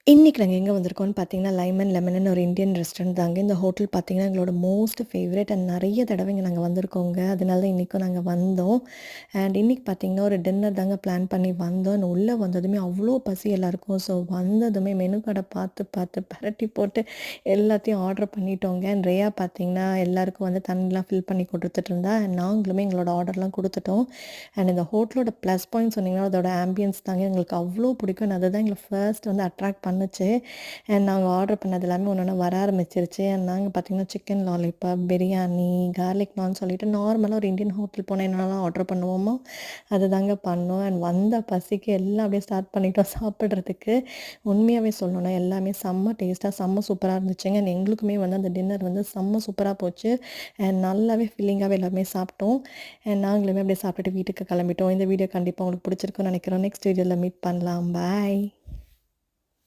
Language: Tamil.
இன்னைக்கு நாங்க எங்க வந்திருக்கோம்னு பார்த்தீங்கன்னா, லைமன் லெமன்னு ஒரு இந்தியன் ரெஸ்டாரண்ட் தாங்க. இந்த ஹோட்டல் பார்த்தீங்கன்னா, எங்களோட மோஸ்ட் ஃபேவரைட் அண்ட் நெறைய தடவ இங்க நாங்க வந்திருக்கோங்க. அதனால தான் இன்னைக்கும் நாங்க வந்தோம். அண்ட் இன்னைக்கு பார்த்தீங்கன்னா, ஒரு டின்னர் தாங்க பிளான் பண்ணி வந்தோம். அண்ட் உள்ள வந்ததுமே அவ்ளோ பசி எல்லாருக்கும். ஸோ வந்ததுமே மெனு கார்ட பார்த்து பார்த்து பெரட்டி போட்டு எல்லாத்தையும் ஆர்டர் பண்ணிட்டோங்க. அண்ட் ரியா பார்த்தீங்கன்னா, எல்லாருக்கும் வந்து தண்ணிலாம் ஃபில் பண்ணி குடுத்துட்டு இருந்தா. அண்ட் நாங்களுமே எங்களோட ஆர்டர்லாம் குடுத்துட்டோம். அண்ட் இந்த ஹோட்டலோட ப்ளஸ் பாயிண்ட் சொன்னீங்கன்னா, அதோட ஆம்பியன்ஸ் தாங்க எங்களுக்கு அவ்ளோ பிடிக்கும். அண்ட் அதுதான் எங்கள ஃபர்ஸ்ட் வந்து அட்ராக்ட் பண்ணுச்சு. அண்ட் நாங்க ஆர்டர் பண்ணது எல்லாமே ஒண்ணு ஒண்ணா வர ஆரம்பிச்சிருச்சு. அண்ட் நாங்க பார்த்தீங்கன்னா, சிக்கன் லாலிபாப், பிரியாணி, கார்லிக் நான் சொல்லிட்டு நார்மலா ஒரு இந்தியன் ஹோட்டல் போனா என்னென்னலாம் ஆர்டர் பண்ணுவோமோ, அதுதாங்க பண்ணோம். அண்ட் வந்த பசிக்கு எல்லாம் அப்படியே ஸ்டார்ட் பண்ணிட்டோம் சாப்பிடுறதுக்கு. உண்மையாவே சொல்லணும்னா எல்லாமே செம்ம டேஸ்ட்டா, செம்ம சூப்பரா இருந்துச்சுங்க. அண்ட் எங்களுக்குமே வந்து அந்த டின்னர் வந்து செம்ம சூப்பரா போச்சு. அண்ட் நல்லாவே ஃபில்லிங்காவே எல்லாருமே சாப்பிட்டோம். அண்ட் நாங்களுமே அப்படியே சாப்பிட்டுட்டு வீட்டுக்கு கிளம்பிட்டோம். இந்த வீடியோ கண்டிப்பா உங்களுக்கு பிடிச்சிருக்கும்னு நினைக்கிறோம். நெக்ஸ்ட் வீடியோல மீட் பண்ணலாம். பாய்.